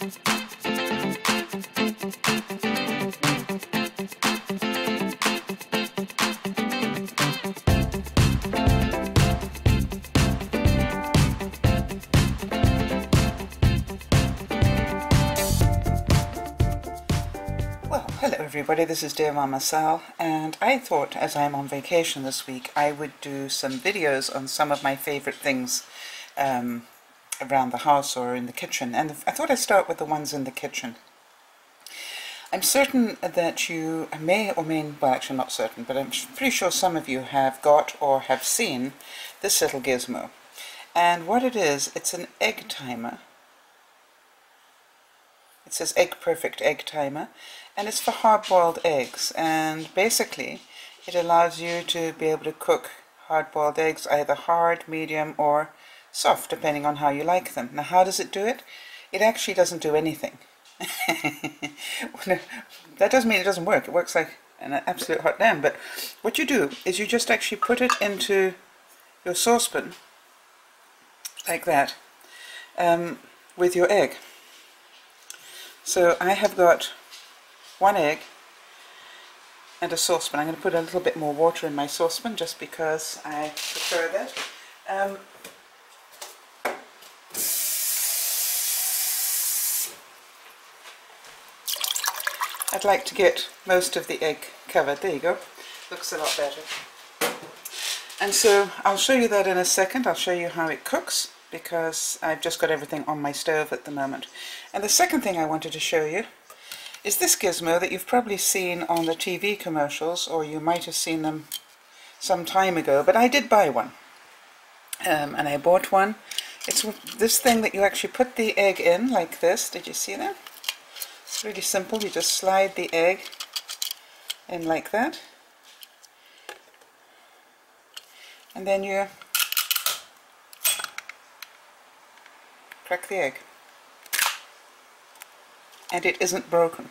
Hello everybody, this is Dear Mama Sal, and I thought as I'm on vacation this week I would do some videos on some of my favorite things around the house or in the kitchen, and I thought I'd start with the ones in the kitchen. I'm certain that you may or may, well actually not certain, but I'm pretty sure some of you have got or have seen this little gizmo. And what it is, it's an egg timer. It says Egg Perfect Egg Timer, and it's for hard-boiled eggs, and basically it allows you to be able to cook hard-boiled eggs either hard, medium or soft, depending on how you like them. Now how does it do it? It actually doesn't do anything. That doesn't mean it doesn't work. It works like an absolute hot damn, but what you do is you just actually put it into your saucepan like that with your egg. So I have got one egg and a saucepan. I'm going to put a little bit more water in my saucepan just because I prefer that. I'd like to get most of the egg covered. There you go. Looks a lot better. And so I'll show you that in a second. I'll show you how it cooks, because I've just got everything on my stove at the moment. And the second thing I wanted to show you is this gizmo that you've probably seen on the TV commercials, or you might have seen them some time ago, but I did buy one. And I bought one. It's this thing that you actually put the egg in like this. Did you see that? It's really simple. You just slide the egg in like that. And then you crack the egg, and it isn't broken.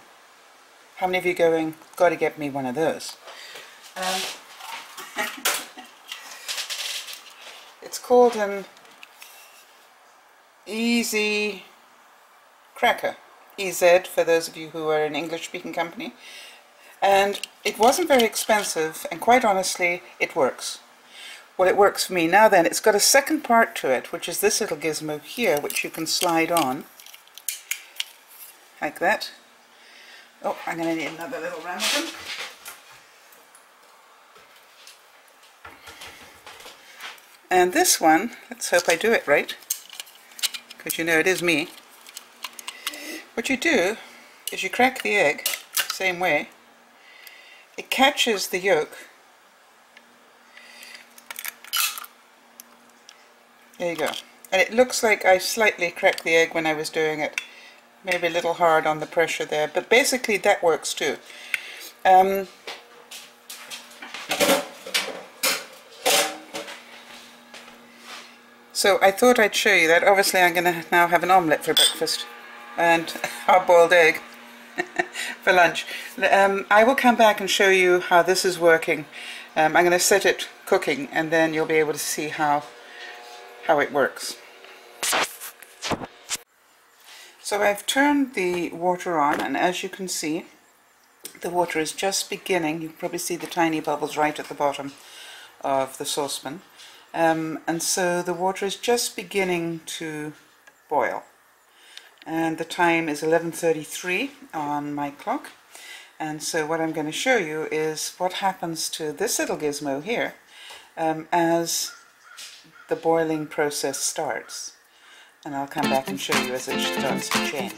How many of you going, gotta get me one of those? It's called an Easy Cracker, EZ for those of you who are an English speaking company, and it wasn't very expensive, and quite honestly it works. Well, it works for me. Now then, it's got a second part to it, which is this little gizmo here, which you can slide on like that. Oh, I'm going to need another little ramekin. And this one, let's hope I do it right, because you know it is me. What you do is you crack the egg, same way. It catches the yolk. There you go. And it looks like I slightly cracked the egg when I was doing it. Maybe a little hard on the pressure there, but basically that works too. So I thought I'd show you that. Obviously I'm going to now have an omelette for breakfast and hard-boiled egg for lunch. I will come back and show you how this is working. I'm going to set it cooking, and then you'll be able to see how it works. So I've turned the water on, and as you can see, the water is just beginning. You can probably see the tiny bubbles right at the bottom of the saucepan. And so the water is just beginning to boil. And the time is 11:33 on my clock. And so what I'm going to show you is what happens to this little gizmo here as the boiling process starts, and I'll come back and show you as it starts to change.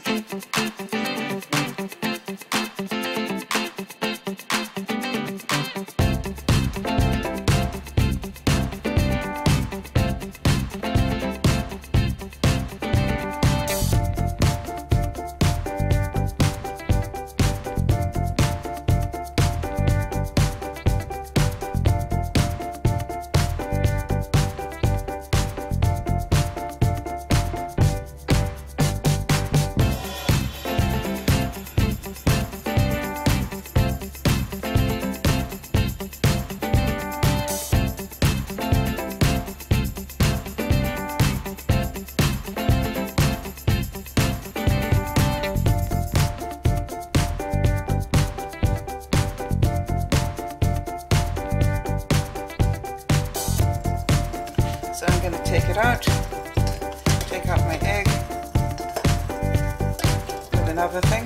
another thing,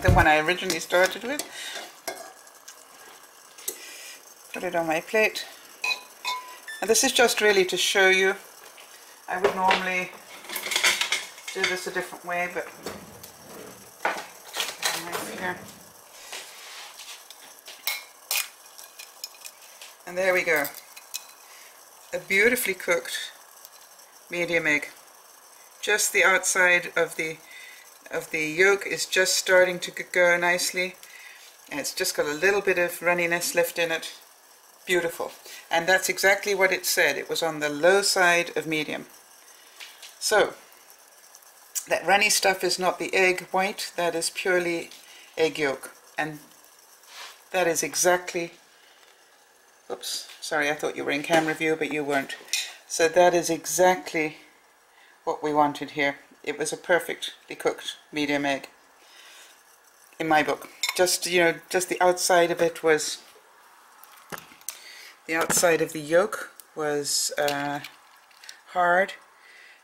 the one I originally started with. Put it on my plate. And this is just really to show you. I would normally do this a different way, but here. And there we go. A beautifully cooked medium egg. Just the outside of the yolk is just starting to go nicely, and it's just got a little bit of runniness left in it. Beautiful. And that's exactly what it said. It was on the low side of medium. So that runny stuff is not the egg white, that is purely egg yolk, and that is exactly, oops, sorry, I thought you were in camera view, but you weren't. So that is exactly what we wanted here. It was a perfectly cooked medium egg in my book. Just, you know, just the outside of it was, the outside of the yolk was hard,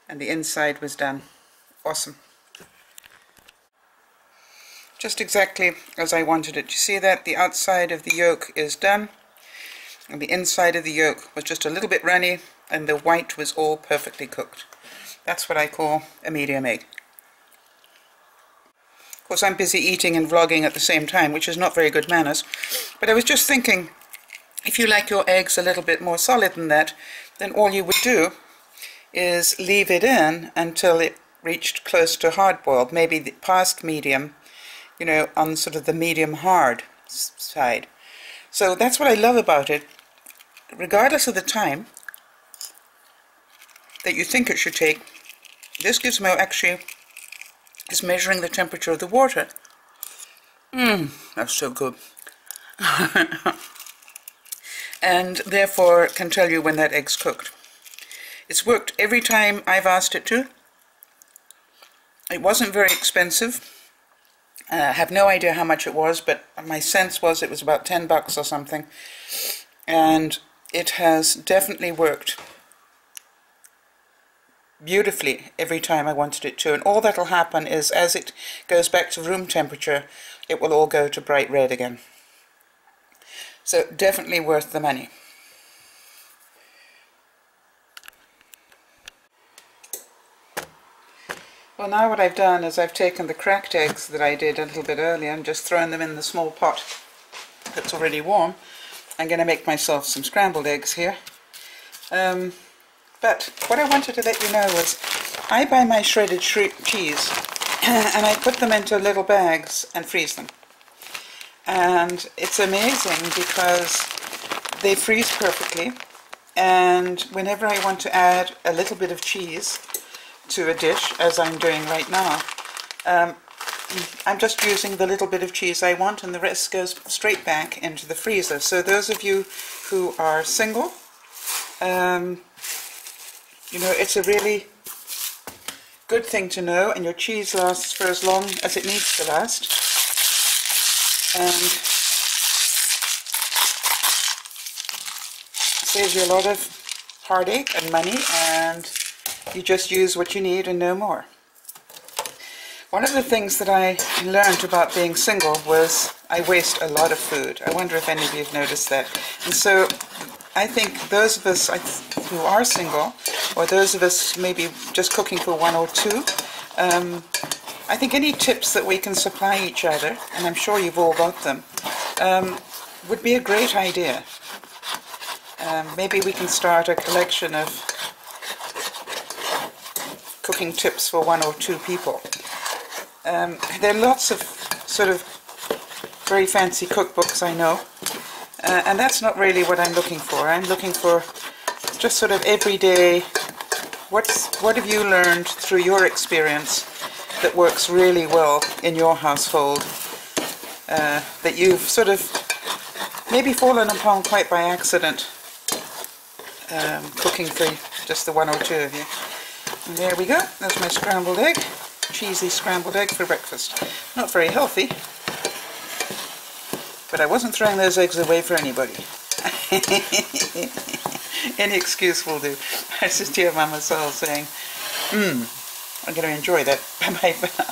and the inside was done. Awesome. Just exactly as I wanted it. You see that? The outside of the yolk is done, and the inside of the yolk was just a little bit runny, and the white was all perfectly cooked. That's what I call a medium egg. Of course, I'm busy eating and vlogging at the same time, which is not very good manners. But I was just thinking, if you like your eggs a little bit more solid than that, then all you would do is leave it in until it reached close to hard-boiled, maybe past medium, you know, on sort of the medium-hard side. So that's what I love about it. Regardless of the time that you think it should take, this gizmo actually is measuring the temperature of the water. That's so good. And therefore can tell you when that egg's cooked. It's worked every time I've asked it to. It wasn't very expensive. I have no idea how much it was, but my sense was it was about $10 or something. And it has definitely worked beautifully every time I wanted it to. And all that'll happen is as it goes back to room temperature, it will all go to bright red again. So definitely worth the money. Well, now what I've done is I've taken the cracked eggs that I did a little bit earlier and just thrown them in the small pot that's already warm. I'm going to make myself some scrambled eggs here. But what I wanted to let you know was I buy my shredded cheese and I put them into little bags and freeze them. And it's amazing because they freeze perfectly, and whenever I want to add a little bit of cheese to a dish, as I'm doing right now, I'm just using the little bit of cheese I want, and the rest goes straight back into the freezer. So those of you who are single, you know, it's a really good thing to know, and your cheese lasts for as long as it needs to last. And saves you a lot of heartache and money, and you just use what you need and no more. One of the things that I learned about being single was I waste a lot of food. I wonder if any of you have noticed that. And so I think those of us who are single, or those of us maybe just cooking for one or two, I think any tips that we can supply each other, and I'm sure you've all got them, would be a great idea. Maybe we can start a collection of cooking tips for one or two people. There are lots of sort of very fancy cookbooks, I know, and that's not really what I'm looking for. I'm looking for just sort of everyday, what have you learned through your experience that works really well in your household, that you've sort of maybe fallen upon quite by accident, cooking for just the one or two of you. And there we go, there's my scrambled egg, cheesy scrambled egg for breakfast. Not very healthy, but I wasn't throwing those eggs away for anybody. Any excuse will do. This is DearMamaSal's saying, I'm going to enjoy that. Bye-bye for now.